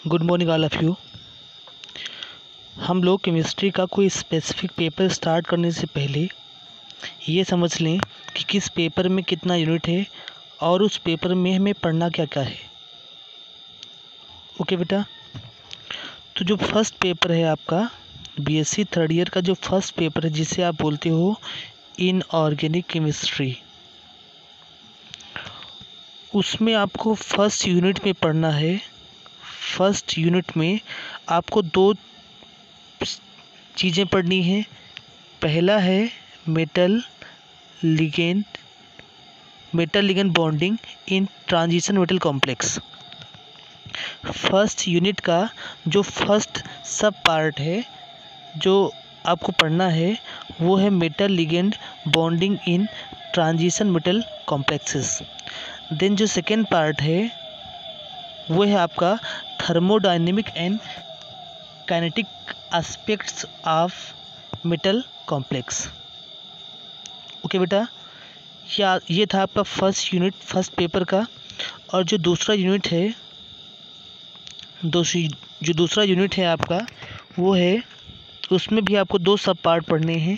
Good morning all of you. हम लोग chemistry का कोई स्पेसिफिक पेपर स्टार्ट करने से पहले ये समझ लें कि किस पेपर में कितना यूनिट है और उस पेपर में हमें पढ़ना क्या क्या है। ओके बेटा, तो जो फर्स्ट पेपर है आपका बीएससी थर्ड ईयर का जो फर्स्ट पेपर है जिसे आप बोलते हो इनऑर्गेनिक केमिस्ट्री, उसमें आपको फर्स्ट यूनिट में पढ़ना है। फर्स्ट यूनिट में आपको दो चीज़ें पढ़नी हैं। पहला है metal ligand bonding in transition metal complex. First unit का जो फर्स्ट सब पार्ट है जो आपको पढ़ना है वो है metal ligand bonding in transition metal complexes. Then जो सेकेंड पार्ट है वो है आपका thermodynamic and kinetic aspects of metal complex. Okay बेटा, ये था आपका फर्स्ट यूनिट फर्स्ट पेपर का। और जो दूसरा यूनिट है आपका वो है, उसमें भी आपको दो सब पार्ट पढ़ने हैं।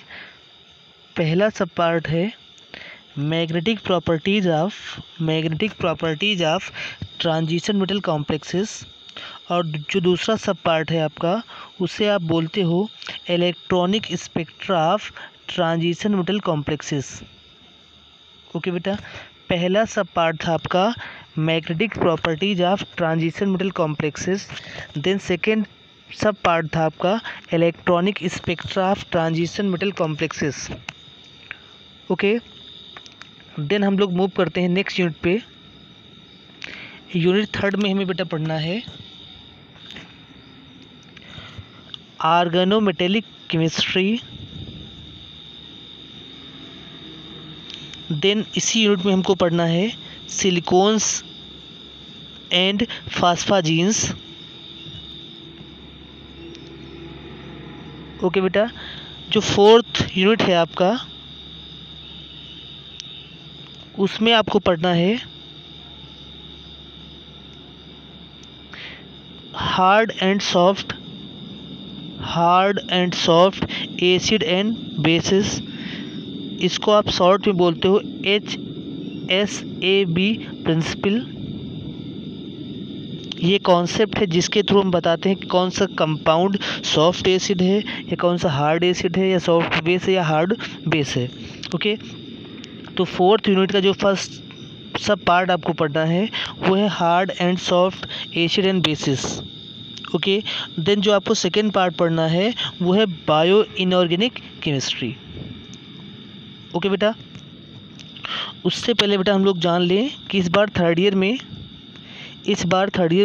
पहला सब पार्ट है magnetic properties of transition metal complexes, और जो दूसरा सब पार्ट है आपका उसे आप बोलते हो electronic spectra of transition metal complexes. Okay बेटा, पहला सब पार्ट था आपका magnetic properties of transition metal complexes. Then second sub part था आपका electronic spectra of transition metal complexes. Okay, then हम लोग मूव करते हैं नेक्स्ट यूनिट पे। यूनिट थर्ड में हमें बेटा पढ़ना है ऑर्गेनोमेटेलिक केमिस्ट्री। देन इसी यूनिट में हमको पढ़ना है सिलिकॉन्स एंड फास्फाजीन्स। ओके बेटा, जो फोर्थ यूनिट है आपका उसमें आपको पढ़ना है hard and soft acid and basis. इसको आप शॉर्ट में बोलते हो HSAB प्रिंसिपल। ये कॉन्सेप्ट है जिसके थ्रू हम बताते हैं कि कौन सा कंपाउंड सॉफ्ट एसिड है या कौन सा हार्ड एसिड है या सॉफ्ट बेस है या हार्ड बेस है। ओके, तो फोर्थ यूनिट का जो फर्स्ट सब पार्ट आपको पढ़ना है वो है hard and soft acid and bases. Okay, then जो आपको सेकेंड पार्ट पढ़ना है वो है बायो इनऑर्गेनिक केमिस्ट्री। ओके बेटा, उससे पहले बेटा हम लोग जान लें कि इस बार थर्ड ईयर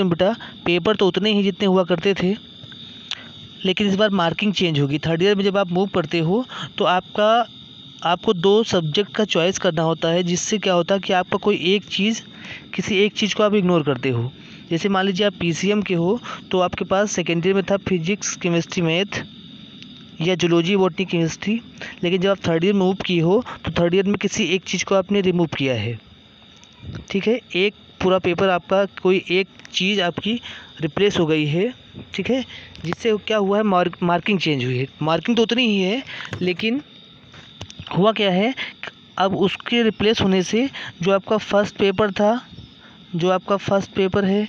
में बेटा पेपर तो उतने ही जितने हुआ करते थे, लेकिन इस बार मार्किंग चेंज होगी। थर्ड ईयर में जब आप मूव करते हो तो आपको दो सब्जेक्ट का चॉइस करना होता है, जिससे क्या होता है कि आपका किसी एक चीज़ को आप इग्नोर करते हो। जैसे मान लीजिए आप PCM के हो तो आपके पास सेकेंड ईयर में था फिजिक्स केमिस्ट्री मैथ या जूलॉजी बॉटनी केमिस्ट्री, लेकिन जब आप थर्ड ईयर में मूव किए हो तो थर्ड ईयर में किसी एक चीज़ को आपने रिमूव किया है। ठीक है, एक पूरा पेपर आपका कोई एक चीज़ आपकी रिप्लेस हो गई है। ठीक है, जिससे क्या हुआ है मार्किंग चेंज हुई है। मार्किंग तो उतनी ही है, लेकिन हुआ क्या है अब उसके रिप्लेस होने से जो आपका फर्स्ट पेपर है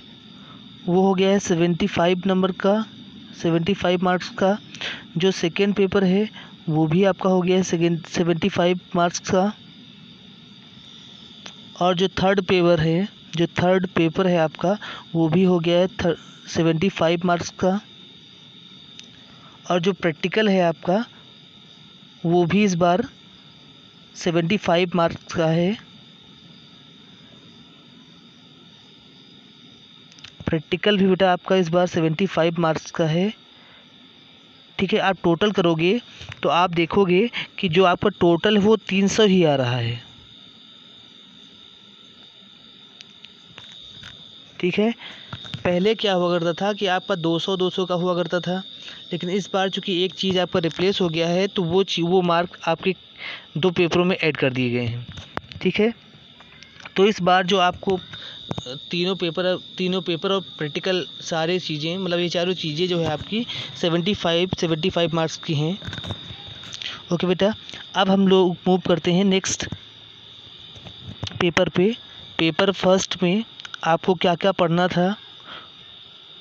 वो हो गया है 75 नंबर का, 75 मार्क्स का। जो सेकेंड पेपर है वो भी आपका हो गया है 75 मार्क्स का। और जो थर्ड पेपर है आपका वो भी हो गया है 75 मार्क्स का। और जो प्रैक्टिकल है आपका वो भी इस बार 75 मार्क्स का है। प्रैक्टिकल भी बेटा आपका इस बार 75 मार्क्स का है। ठीक है, आप टोटल करोगे तो आप देखोगे कि जो आपका टोटल है वो 300 ही आ रहा है। ठीक है, पहले क्या हुआ करता था कि आपका 200 का हुआ करता था, लेकिन इस बार चूँकि एक चीज़ आपका रिप्लेस हो गया है तो वो मार्क आपके दो पेपरों में ऐड कर दिए गए हैं। ठीक है, तो इस बार जो आपको तीनों पेपर और प्रैक्टिकल सारे चीज़ें, मतलब ये चारों चीज़ें जो है आपकी 75 मार्क्स की हैं। ओके बेटा, अब हम लोग मूव करते हैं नेक्स्ट पेपर पे। पेपर फर्स्ट में आपको क्या क्या पढ़ना था,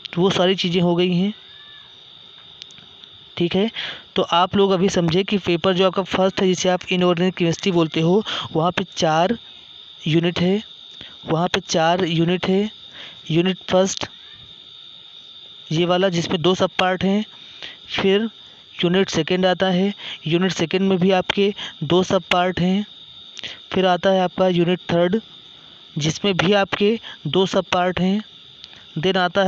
तो वो सारी चीज़ें हो गई हैं। ठीक है, तो आप लोग अभी समझे कि पेपर जो आपका फर्स्ट है, जिसे आप इनऑर्गेनिक केमिस्ट्री बोलते हो, वहाँ पे 4 यूनिट है। यूनिट फर्स्ट ये वाला, जिसमें 2 सब पार्ट हैं। फिर यूनिट सेकंड आता है। यूनिट सेकंड में भी आपके 2 सब पार्ट हैं। फिर आता है आपका यूनिट थर्ड, जिसमें भी आपके 2 सब पार्ट हैं। देन आता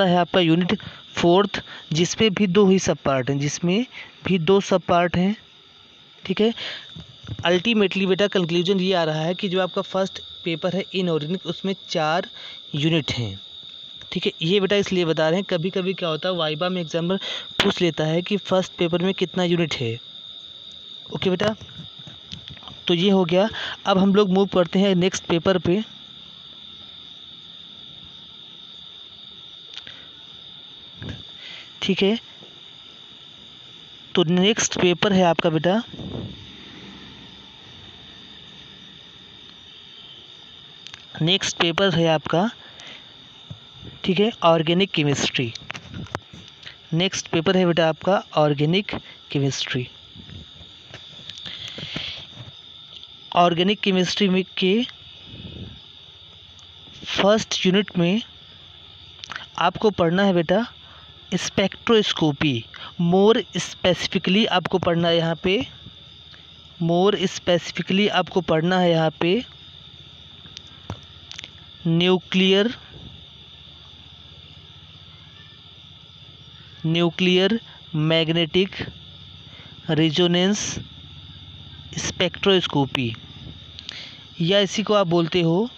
है आपका यूनिट फोर्थ, जिसमें भी 2 ही सब पार्ट हैं। ठीक है, अल्टीमेटली बेटा कंक्लूजन ये आ रहा है कि जो आपका फर्स्ट पेपर है इनऑर्गेनिक, उसमें 4 यूनिट हैं। ठीक है, ये बेटा इसलिए बता रहे हैं, कभी कभी क्या होता है वाइवा में एग्जाम्पल पूछ लेता है कि फर्स्ट पेपर में कितना यूनिट है। ओके बेटा, तो ये हो गया। अब हम लोग मूव करते हैं नेक्स्ट पेपर पे। ठीक है, तो नेक्स्ट पेपर है आपका बेटा ठीक है, ऑर्गेनिक केमिस्ट्री। नेक्स्ट पेपर है बेटा आपका ऑर्गेनिक केमिस्ट्री। ऑर्गेनिक केमिस्ट्री में के फर्स्ट यूनिट में आपको पढ़ना है बेटा स्पेक्ट्रोस्कोपी। मोर स्पेसिफिकली आपको पढ़ना है यहाँ पे न्यूक्लियर मैग्नेटिक रेजोनेंस स्पेक्ट्रोस्कोपी, या इसी को आप बोलते हो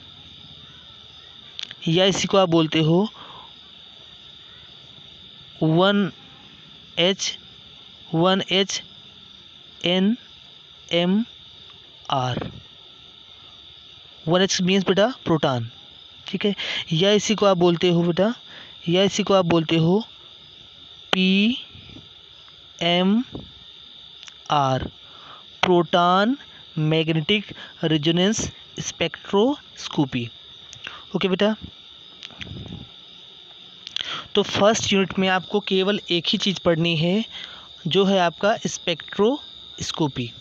1H NMR। 1H मीन्स बेटा प्रोटॉन। ठीक है, या इसी को आप बोलते हो PMR, proton magnetic resonance spectroscopy. Okay बेटा, तो फर्स्ट यूनिट में आपको केवल एक ही चीज़ पढ़नी है, जो है आपका स्पेक्ट्रोस्कोपी।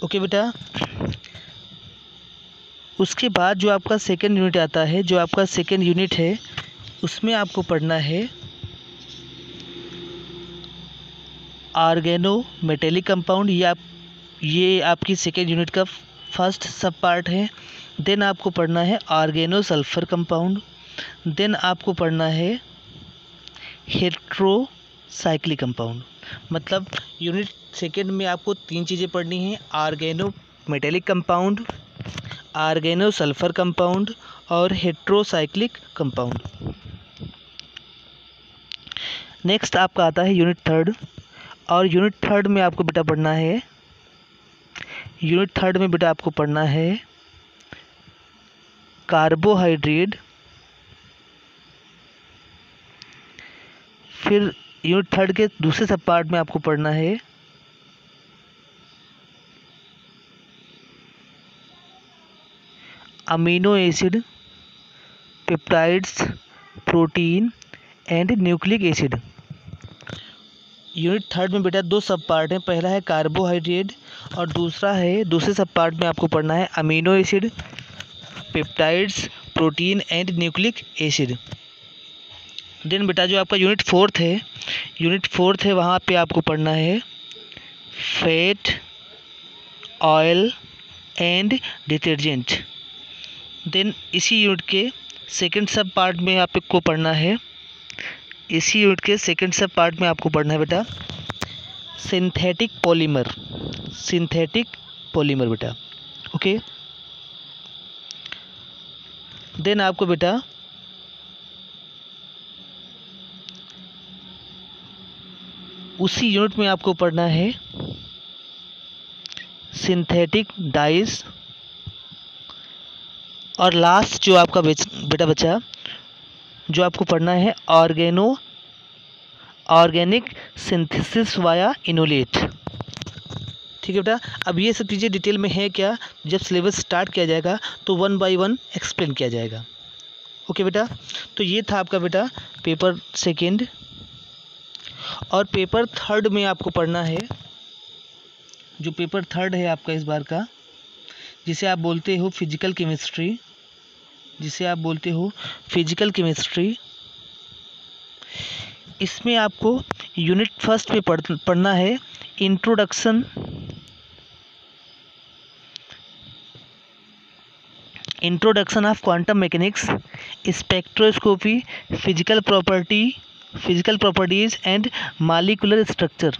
ओके बेटा, उसके बाद जो आपका सेकेंड यूनिट है, उसमें आपको पढ़ना है ऑर्गेनो मेटेलिक कंपाउंड। ये आपकी सेकेंड यूनिट का फर्स्ट सब पार्ट है। देन आपको पढ़ना है ऑर्गेनो सल्फर कंपाउंड। देन आपको पढ़ना है हेट्रोसाइक्लिक कंपाउंड। मतलब यूनिट सेकेंड में आपको 3 चीज़ें पढ़नी हैं, organometallic compound, organosulphur compound और हेट्रोसाइक्लिक कंपाउंड। नेक्स्ट आपका आता है यूनिट थर्ड, और यूनिट थर्ड में आपको बेटा पढ़ना है कार्बोहाइड्रेट। फिर यूनिट थर्ड के दूसरे सब पार्ट में आपको पढ़ना है amino acid, peptides, protein and nucleic acid. Unit third में बेटा 2 सब पार्ट हैं, पहला है कार्बोहाइड्रेट और दूसरे सब पार्ट में आपको पढ़ना है amino acid, peptides, protein and nucleic acid. Then बेटा जो आपका यूनिट फोर्थ है वहाँ पे आपको पढ़ना है fat, oil and detergent. Then इसी यूनिट के सेकंड सब पार्ट में आपको पढ़ना है बेटा सिंथेटिक पॉलीमर बेटा। ओके, देन आपको बेटा उसी यूनिट में आपको पढ़ना है सिंथेटिक डाइज, और लास्ट जो आपका बेटा बचा जो आपको पढ़ना है ऑर्गेनिक सिंथेसिस वाया इनोलेट। ठीक है बेटा, अब ये सब चीज़ें डिटेल में है क्या, जब सिलेबस स्टार्ट किया जाएगा तो 1 बाय 1 एक्सप्लेन किया जाएगा। ओके बेटा, तो ये था आपका बेटा पेपर सेकेंड। और पेपर थर्ड में आपको पढ़ना है, जो पेपर थर्ड है आपका इस बार का, जिसे आप बोलते हो फिजिकल केमिस्ट्री, इसमें आपको यूनिट फर्स्ट में पढ़ना है introduction of quantum mechanics, spectroscopy, physical properties and molecular structure.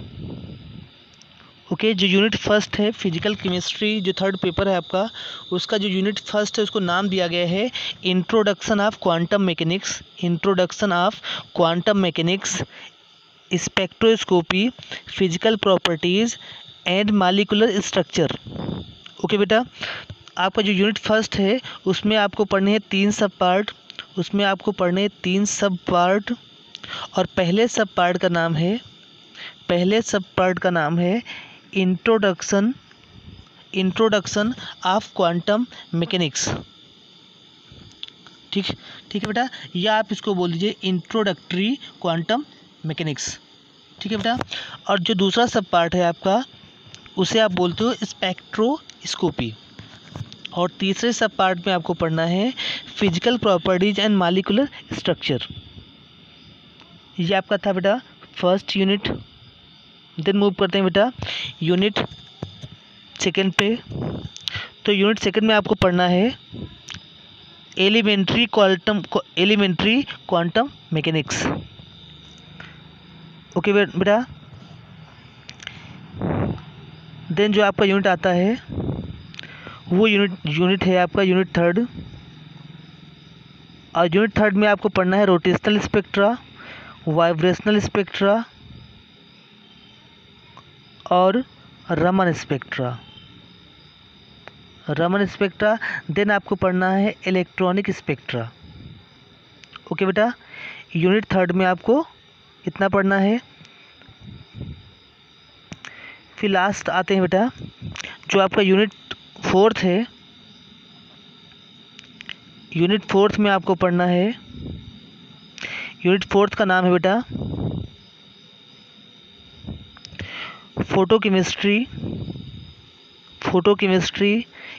Okay, जो यूनिट फर्स्ट है फिजिकल केमिस्ट्री, जो थर्ड पेपर है आपका, उसका जो यूनिट फर्स्ट है उसको नाम दिया गया है introduction of quantum mechanics, spectroscopy, physical properties and molecular structure. Okay बेटा, आपका जो यूनिट फर्स्ट है उसमें आपको पढ़ने हैं 3 सब पार्ट, और पहले सब पार्ट का नाम है इंट्रोडक्शन ऑफ क्वांटम मैकेनिक्स। ठीक है बेटा, या आप इसको बोल दीजिए इंट्रोडक्टरी क्वांटम मैकेनिक्स। ठीक है बेटा, और जो दूसरा सब पार्ट है आपका उसे आप बोलते हो स्पेक्ट्रोस्कोपी, और तीसरे सब पार्ट में आपको पढ़ना है physical properties and molecular structure. ये आपका था बेटा फर्स्ट यूनिट। देन मूव करते हैं बेटा यूनिट सेकेंड पे। तो यूनिट सेकेंड में आपको पढ़ना है एलिमेंट्री क्वांटम मैकेनिक्स। ओके बेटा, देन जो आपका यूनिट आता है वो यूनिट है आपका यूनिट थर्ड, और यूनिट थर्ड में आपको पढ़ना है रोटेशनल स्पेक्ट्रा, वाइब्रेशनल स्पेक्ट्रा और रमन स्पेक्ट्रा। देन आपको पढ़ना है इलेक्ट्रॉनिक स्पेक्ट्रा। ओके बेटा, यूनिट थर्ड में आपको इतना पढ़ना है। फिर लास्ट आते हैं बेटा जो आपका यूनिट फोर्थ है। यूनिट फोर्थ में आपको पढ़ना है, यूनिट फोर्थ का नाम है बेटा फोटोकेमिस्ट्री।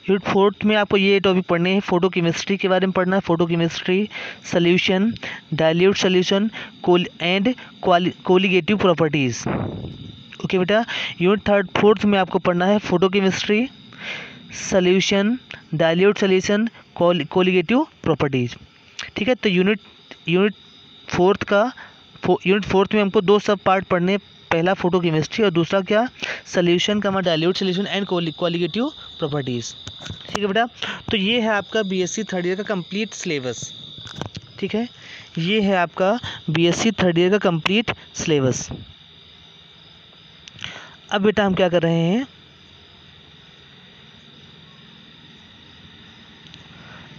यूनिट फोर्थ में आपको ये टॉपिक पढ़ने हैं, फोटोकेमिस्ट्री के बारे में पढ़ना है, photochemistry, solution, dilute solution and colligative properties. Okay बेटा, यूनिट फोर्थ में आपको पढ़ना है photochemistry, solution, dilute solution, colligative properties. ठीक है, तो यूनिट फोर्थ में हमको 2 सब पार्ट पढ़ने, पहला फोटोकेमिस्ट्री और दूसरा क्या, सॉल्यूशन का dilute solution and colligative properties. ठीक है बेटा, तो ये है आपका बीएससी थर्ड ईयर का कंप्लीट सिलेबस। ठीक है, ये है आपका बीएससी थर्ड ईयर का कंप्लीट सिलेबस। अब बेटा हम क्या कर रहे हैं,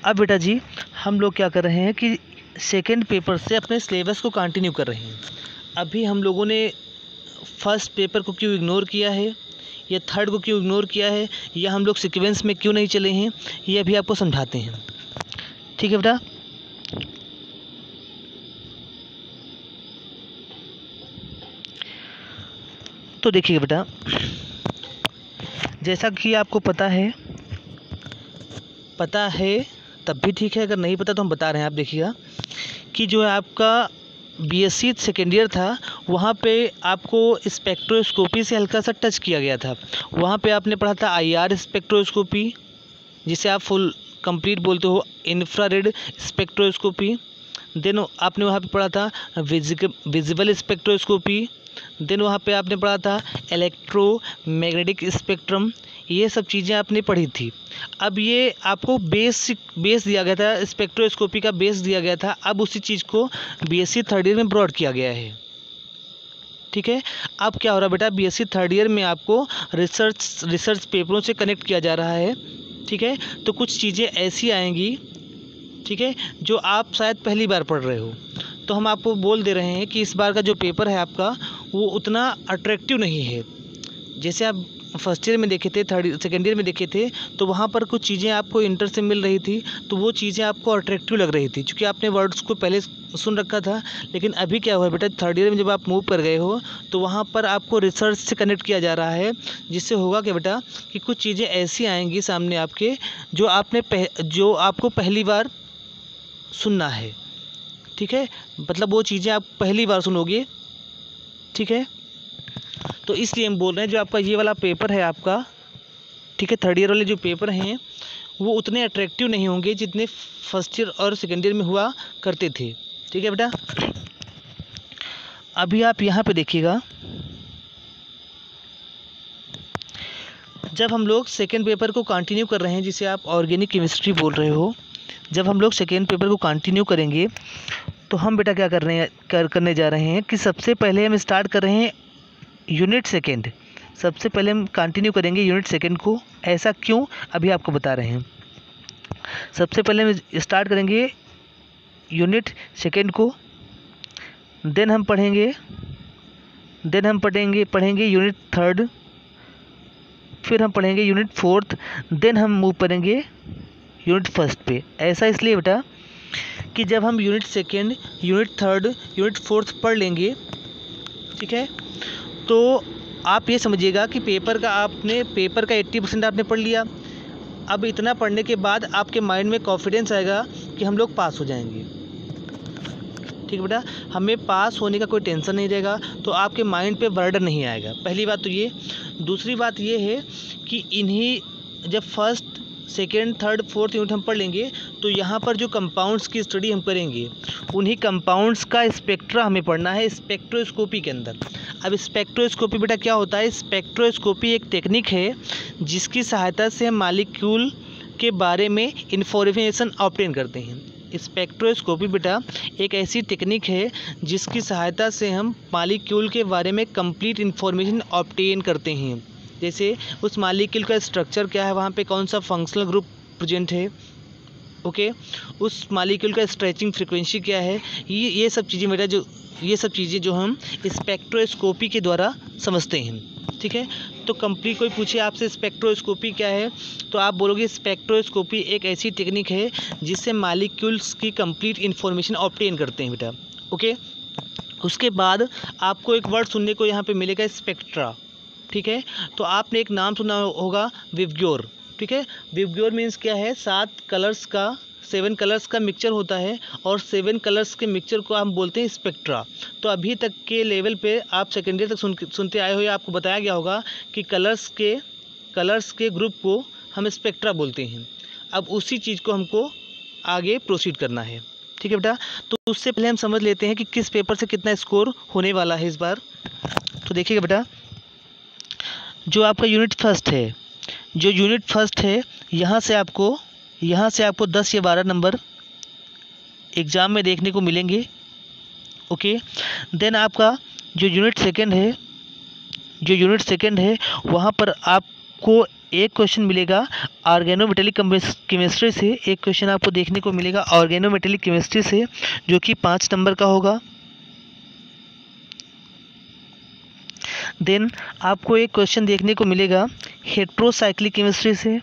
अब बेटा जी हम लोग क्या कर रहे हैं कि सेकेंड पेपर से अपने सिलेबस को कंटिन्यू कर रहे हैं। अभी हम लोगों ने फर्स्ट पेपर को क्यों इग्नोर किया है, या थर्ड को क्यों इग्नोर किया है, या हम लोग सीक्वेंस में क्यों नहीं चले हैं, ये अभी आपको समझाते हैं। ठीक है बेटा, तो देखिए बेटा, जैसा कि आपको पता है तब भी ठीक है, अगर नहीं पता तो हम बता रहे हैं। आप देखिएगा कि जो है आपका बीएससी सेकेंड ईयर था, वहाँ पे आपको स्पेक्ट्रोस्कोपी से हल्का सा टच किया गया था। वहाँ पे आपने पढ़ा था आईआर स्पेक्ट्रोस्कोपी, जिसे आप फुल कंप्लीट बोलते हो, इंफ्रारेड स्पेक्ट्रोस्कोपी। देन आपने वहाँ पे पढ़ा था विजिबल स्पेक्ट्रोस्कोपी। देन वहाँ पे आपने पढ़ा था इलेक्ट्रोमैग्नेटिक स्पेक्ट्रम। ये सब चीज़ें आपने पढ़ी थी। अब ये आपको बेस दिया गया था, स्पेक्ट्रोस्कोपी का बेस दिया गया था। अब उसी चीज़ को बीएससी थर्ड ईयर में ब्रॉड किया गया है। ठीक ठीक है। अब क्या हो रहा है बेटा, बीएससी थर्ड ईयर में आपको रिसर्च पेपरों से कनेक्ट किया जा रहा है, ठीक है। तो कुछ चीज़ें ऐसी आएंगी, ठीक है, जो आप शायद पहली बार पढ़ रहे हो। तो हम आपको बोल दे रहे हैं कि इस बार का जो पेपर है आपका वो उतना अट्रैक्टिव नहीं है। जैसे आप फर्स्ट ईयर में देखे थे, सेकेंड ईयर में देखे थे, तो वहाँ पर कुछ चीज़ें आपको इंटर से मिल रही थी, तो वो चीज़ें आपको अट्रैक्टिव लग रही थी क्योंकि आपने वर्ड्स को पहले सुन रखा था। लेकिन अभी क्या हुआ बेटा, थर्ड ईयर में जब आप मूव कर गए हो तो वहाँ पर आपको रिसर्च से कनेक्ट किया जा रहा है, जिससे होगा क्या बेटा कि कुछ चीज़ें ऐसी आएंगी सामने आपके जो आपको पहली बार सुनना है, ठीक है। मतलब वो चीज़ें आप पहली बार सुनोगे, ठीक है। तो इसलिए हम बोल रहे हैं जो आपका ये वाला पेपर है आपका, ठीक है, थर्ड ईयर वाले जो पेपर हैं वो उतने अट्रैक्टिव नहीं होंगे जितने फर्स्ट ईयर और सेकेंड ईयर में हुआ करते थे, ठीक है बेटा। अभी आप यहाँ पे देखिएगा, जब हम लोग सेकेंड पेपर को कंटिन्यू कर रहे हैं, जिसे आप ऑर्गेनिक केमिस्ट्री बोल रहे हो, जब हम लोग सेकेंड पेपर को कंटिन्यू करेंगे तो हम बेटा क्या करने जा रहे हैं कि सबसे पहले हम स्टार्ट कर रहे हैं यूनिट सेकेंड। सबसे पहले हम कंटिन्यू करेंगे यूनिट सेकेंड को। ऐसा क्यों, अभी आपको बता रहे हैं। सबसे पहले हम स्टार्ट करेंगे यूनिट सेकेंड को, देन हम पढ़ेंगे यूनिट थर्ड, फिर हम पढ़ेंगे यूनिट फोर्थ, देन हम मूव करेंगे यूनिट फर्स्ट पे। ऐसा इसलिए बेटा कि जब हम unit second, unit third, unit fourth पढ़ लेंगे, ठीक है, तो आप ये समझिएगा कि पेपर का 80% आपने पढ़ लिया। अब इतना पढ़ने के बाद आपके माइंड में कॉन्फिडेंस आएगा कि हम लोग पास हो जाएंगे, ठीक है बेटा। हमें पास होने का कोई टेंशन नहीं रहेगा, तो आपके माइंड पे बर्डन नहीं आएगा। पहली बात तो ये। दूसरी बात ये है कि इन्हीं जब first, second, third, fourth unit हम पढ़ लेंगे तो यहाँ पर जो कंपाउंड्स की स्टडी हम करेंगे, उन्हीं कंपाउंड्स का स्पेक्ट्रा हमें पढ़ना है स्पेक्ट्रोस्कोपी के अंदर। अब स्पेक्ट्रोस्कोपी बेटा क्या होता है, स्पेक्ट्रोस्कोपी एक टेक्निक है जिसकी सहायता से हम मॉलिक्यूल के बारे में इंफॉर्मेशन ऑब्टेन करते हैं। स्पेक्ट्रोस्कोपी बेटा एक ऐसी टेक्निक है जिसकी सहायता से हम मॉलिक्यूल के बारे में कंप्लीट इन्फॉर्मेशन ऑब्टेन करते हैं। जैसे उस मॉलिक्यूल का स्ट्रक्चर क्या है, वहाँ पे कौन सा फंक्शनल ग्रुप प्रेजेंट है, ओके, उस मॉलिक्यूल का स्ट्रेचिंग फ्रीक्वेंसी क्या है, ये सब चीज़ें बेटा ये सब चीज़ें जो हम स्पेक्ट्रोस्कोपी के द्वारा समझते हैं, ठीक है। तो कंप्लीट कोई पूछे आपसे स्पेक्ट्रोस्कोपी क्या है, तो आप बोलोगे स्पेक्ट्रोस्कोपी एक ऐसी टेक्निक है जिससे मॉलिक्यूल्स की कंप्लीट इन्फॉर्मेशन ऑब्टेन करते हैं बेटा, ओके। उसके बाद आपको एक वर्ड सुनने को यहाँ पे मिलेगा स्पेक्ट्रा, ठीक है। तो आपने एक नाम सुना होगा विबग्योर, ठीक है। विबग्योर मीन्स क्या है, 7 कलर्स का मिक्सचर होता है और 7 कलर्स के मिक्सचर को हम बोलते हैं स्पेक्ट्रा। तो अभी तक के लेवल पे आप सेकेंड ईयर तक सुनते आए हो, या आपको बताया गया होगा कि कलर्स के ग्रुप को हम स्पेक्ट्रा बोलते हैं। अब उसी चीज़ को हमको आगे प्रोसीड करना है, ठीक है बेटा। तो उससे पहले हम समझ लेते हैं कि किस पेपर से कितना स्कोर होने वाला है इस बार। तो देखिएगा बेटा, जो आपका यूनिट फर्स्ट है, यहाँ से आपको 10 या 12 नंबर एग्ज़ाम में देखने को मिलेंगे, ओके। देन आपका जो यूनिट सेकेंड है वहाँ पर आपको एक क्वेश्चन मिलेगा ऑर्गेनोमेटेलिक केमिस्ट्री से। एक क्वेश्चन आपको देखने को मिलेगा ऑर्गेनोमेटेलिक केमिस्ट्री से, जो कि 5 नंबर का होगा। देन आपको एक क्वेश्चन देखने को मिलेगा हेट्रोसाइक्लिक केमिस्ट्री से।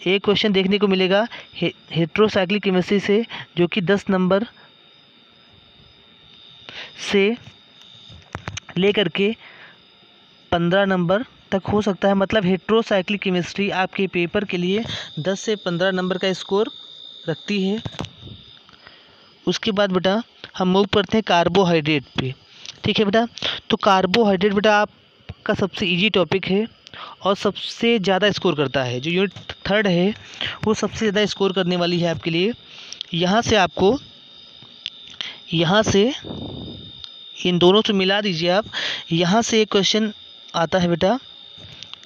एक क्वेश्चन देखने को मिलेगा हेट्रोसाइक्लिक केमिस्ट्री से, जो कि 10 नंबर से लेकर के 15 नंबर तक हो सकता है। मतलब हेट्रोसाइक्लिक केमिस्ट्री आपके पेपर के लिए 10 से 15 नंबर का स्कोर रखती है। उसके बाद बेटा हम मूव करते हैं कार्बोहाइड्रेट पे, ठीक है बेटा। तो कार्बोहाइड्रेट बेटा आपका सबसे इजी टॉपिक है और सबसे ज़्यादा स्कोर करता है। जो यूनिट थर्ड है वो सबसे ज़्यादा स्कोर करने वाली है आपके लिए। यहाँ से इन दोनों से मिला दीजिए आप। यहाँ से एक क्वेश्चन आता है बेटा,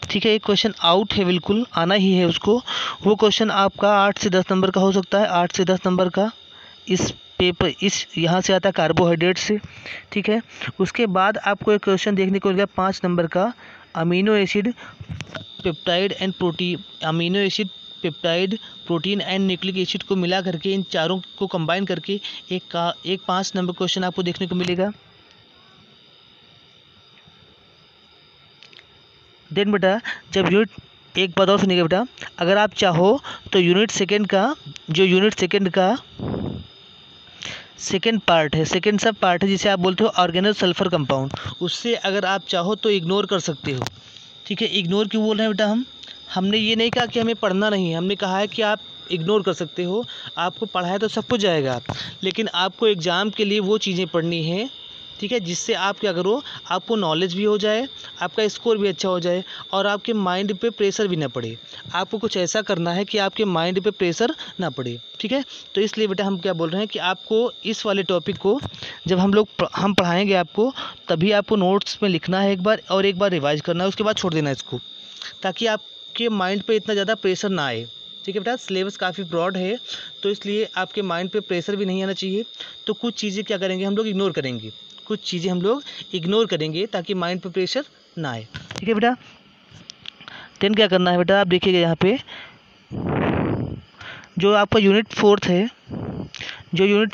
ठीक है। एक क्वेश्चन आउट है, बिल्कुल आना ही है उसको। वो क्वेश्चन आपका 8 से 10 नंबर का हो सकता है, 8 से 10 नंबर का। इस पेपर इस यहाँ से आता है कार्बोहाइड्रेट से, ठीक है। उसके बाद आपको एक क्वेश्चन देखने को मिलेगा 5 नंबर का, amino acid peptide and protein, amino acid peptide protein and nucleic acid को मिला करके इन चारों को कंबाइन करके एक 5 नंबर क्वेश्चन आपको देखने को मिलेगा। देन बेटा जब यूनिट, एक बात और सुनिएगा बेटा, अगर आप चाहो तो यूनिट सेकंड का सेकंड पार्ट है, सेकंड सब पार्ट है जिसे आप बोलते हो ऑर्गेनो सल्फर कंपाउंड, उससे अगर आप चाहो तो इग्नोर कर सकते हो, ठीक है। इग्नोर क्यों बोल रहे हैं बेटा हमने ये नहीं कहा कि हमें पढ़ना नहीं है, हमने कहा है कि आप इग्नोर कर सकते हो, आपको पढ़ाया तो सब कुछ जाएगा, लेकिन आपको एग्ज़ाम के लिए वो चीज़ें पढ़नी है, ठीक है, जिससे आप क्या करो, आपको नॉलेज भी हो जाए, आपका स्कोर भी अच्छा हो जाए और आपके माइंड पे प्रेशर भी ना पड़े। आपको कुछ ऐसा करना है कि आपके माइंड पे प्रेशर ना पड़े, ठीक है। तो इसलिए बेटा हम क्या बोल रहे हैं कि आपको इस वाले टॉपिक को जब हम पढ़ाएंगे आपको, तभी आपको नोट्स में लिखना है एक बार और एक बार रिवाइज करना है, उसके बाद छोड़ देना है इसको, ताकि आपके माइंड पर इतना ज़्यादा प्रेशर ना आए, ठीक है बेटा। सिलेबस काफ़ी ब्रॉड है तो इसलिए आपके माइंड पे प्रेशर भी नहीं आना चाहिए। तो कुछ चीज़ें क्या करेंगे हम लोग इग्नोर करेंगे, कुछ चीज़ें हम लोग इग्नोर करेंगे ताकि माइंड पे प्रेशर ना आए, ठीक है बेटा। देन क्या करना है बेटा, आप देखिएगा यहाँ पे जो आपका यूनिट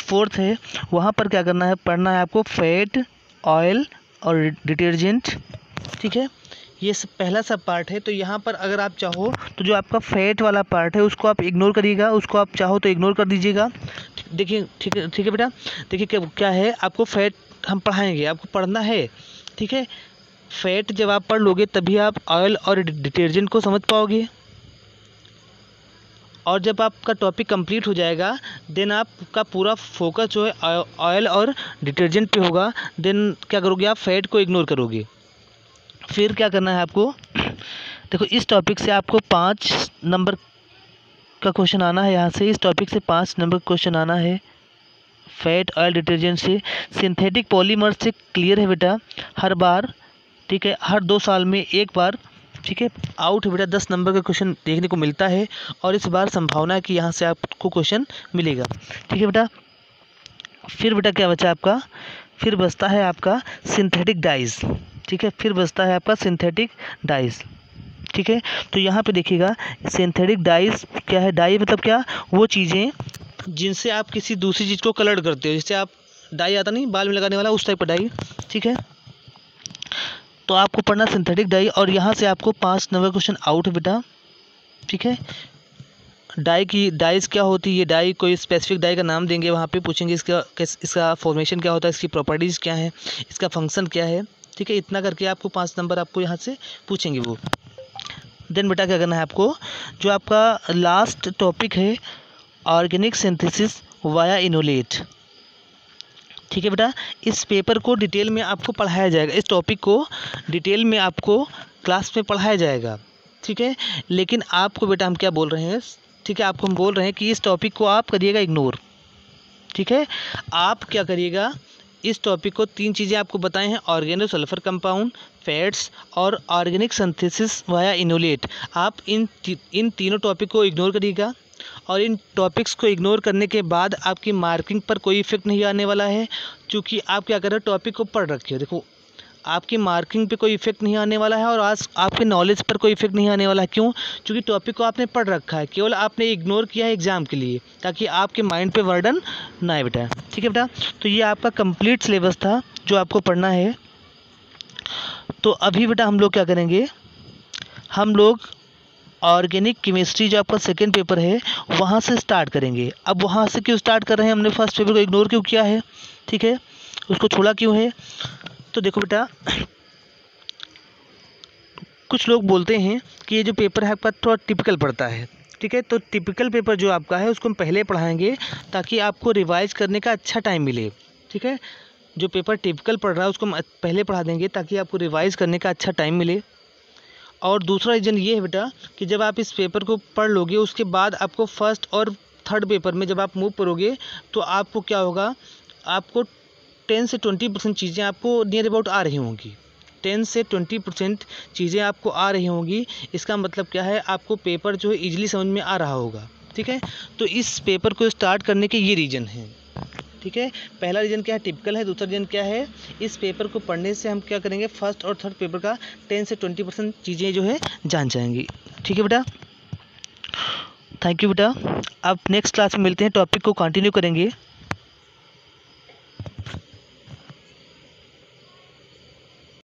फोर्थ है वहाँ पर क्या करना है, पढ़ना है आपको फैट, ऑयल और डिटर्जेंट, ठीक है। ये सब पहला सब पार्ट है। तो यहाँ पर अगर आप चाहो तो जो आपका फैट वाला पार्ट है उसको आप इग्नोर करिएगा, उसको आप चाहो तो इग्नोर कर दीजिएगा, देखिए, ठीक है बेटा। देखिए क्या है, आपको फैट हम पढ़ाएंगे, आपको पढ़ना है, ठीक है। फैट जब आप पढ़ लोगे तभी आप ऑयल और डिटर्जेंट को समझ पाओगे, और जब आपका टॉपिक कंप्लीट हो जाएगा देन आपका पूरा फोकस जो है ऑयल और डिटर्जेंट पे होगा। देन क्या करोगे, आप फैट को इग्नोर करोगे। फिर क्या करना है आपको, देखो इस टॉपिक से आपको 5 नंबर का क्वेश्चन आना है, यहाँ से इस टॉपिक से 5 नंबर का क्वेश्चन आना है, फैट ऑयल डिटर्जेंट से। सिंथेटिक पॉलीमर से क्लियर है बेटा हर बार, ठीक है, हर 2 साल में एक बार, ठीक है। आउट है बेटा 10 नंबर का क्वेश्चन देखने को मिलता है और इस बार संभावना है कि यहाँ से आपको क्वेश्चन मिलेगा, ठीक है बेटा। फिर बेटा क्या बचा आपका, फिर बचता है आपका सिंथेटिक डाइज, ठीक है, फिर बचता है आपका सिंथेटिक डाइज, ठीक है। तो यहाँ पे देखिएगा सिंथेटिक डाइज क्या है, डाई मतलब क्या, वो चीज़ें जिनसे आप किसी दूसरी चीज़ को कलर करते हो, जैसे आप डाई आता नहीं बाल में लगाने वाला, उस टाइप का डाई, ठीक है। तो आपको पढ़ना सिंथेटिक डाई और यहाँ से आपको 5 नंबर क्वेश्चन आउट है बेटा, ठीक है। डाइज क्या होती है, ये डाई कोई स्पेसिफिक डाई का नाम देंगे, वहाँ पे पूछेंगे इसका फॉर्मेशन क्या होता है, इसकी प्रॉपर्टीज़ क्या है, इसका फंक्शन क्या है, ठीक है। इतना करके आपको 5 नंबर आपको यहाँ से पूछेंगे वो। देन बेटा क्या करना है आपको, जो आपका लास्ट टॉपिक है ऑर्गेनिक सिंथेसिस वाया इनोलेट, ठीक है बेटा। इस पेपर को डिटेल में आपको पढ़ाया जाएगा, इस टॉपिक को डिटेल में आपको क्लास में पढ़ाया जाएगा, ठीक है। लेकिन आपको बेटा हम क्या बोल रहे हैं, ठीक है, आपको हम बोल रहे हैं कि इस टॉपिक को आप करिएगा इग्नोर, ठीक है। आप क्या करिएगा, इस टॉपिक को 3 चीज़ें आपको बताए हैं, ऑर्गेनो सल्फर कंपाउंड, फैट्स और ऑर्गेनिक सिंथेसिस वाया इनोलेट। आप इन तीनों टॉपिक को इग्नोर करिएगा और इन टॉपिक्स को इग्नोर करने के बाद आपकी मार्किंग पर कोई इफेक्ट नहीं आने वाला है, क्योंकि आप क्या कर रहे हो, टॉपिक को पढ़ रखे हो। देखो आपकी मार्किंग पे कोई इफेक्ट नहीं आने वाला है और आज आपके नॉलेज पर कोई इफेक्ट नहीं आने वाला है। क्यों? क्योंकि टॉपिक को आपने पढ़ रखा है, केवल आपने इग्नोर किया है एग्ज़ाम के लिए, ताकि आपके माइंड पे बर्डन ना आए बेटा, ठीक है बेटा। तो ये आपका कंप्लीट सिलेबस था जो आपको पढ़ना है। तो अभी बेटा हम लोग क्या करेंगे, हम लोग ऑर्गेनिक केमिस्ट्री जो आपका सेकेंड पेपर है वहाँ से स्टार्ट करेंगे। अब वहाँ से क्यों स्टार्ट कर रहे हैं, हमने फर्स्ट पेपर को इग्नोर क्यों किया है, ठीक है, उसको छोड़ा क्यों है। तो देखो बेटा, कुछ लोग बोलते हैं कि ये जो पेपर है आपका थोड़ा टिपिकल पड़ता है, ठीक है। तो टिपिकल पेपर जो आपका है उसको हम पहले पढ़ाएंगे ताकि आपको रिवाइज करने का अच्छा टाइम मिले, ठीक है। जो पेपर टिपिकल पढ़ रहा है उसको हम पहले पढ़ा देंगे ताकि आपको रिवाइज करने का अच्छा टाइम मिले। और दूसरा रीज़न ये है बेटा कि जब आप इस पेपर को पढ़ लोगे उसके बाद आपको फर्स्ट और थर्ड पेपर में जब आप मूव करोगे तो आपको क्या होगा, आपको 10 से 20% चीज़ें आपको नियर अबाउट आ रही होंगी। 10 से 20% चीज़ें आपको आ रही होंगी। इसका मतलब क्या है, आपको पेपर जो है ईजिली समझ में आ रहा होगा, ठीक है। तो इस पेपर को स्टार्ट करने के ये रीज़न हैं, ठीक है। पहला रीजन क्या है, टिपिकल है। दूसरा रीजन क्या है, इस पेपर को पढ़ने से हम क्या करेंगे, फर्स्ट और थर्ड पेपर का 10 से 20% चीज़ें जो है जान जाएंगी। ठीक है बेटा, थैंक यू बेटा। अब नेक्स्ट क्लास में मिलते हैं, टॉपिक को कंटिन्यू करेंगे।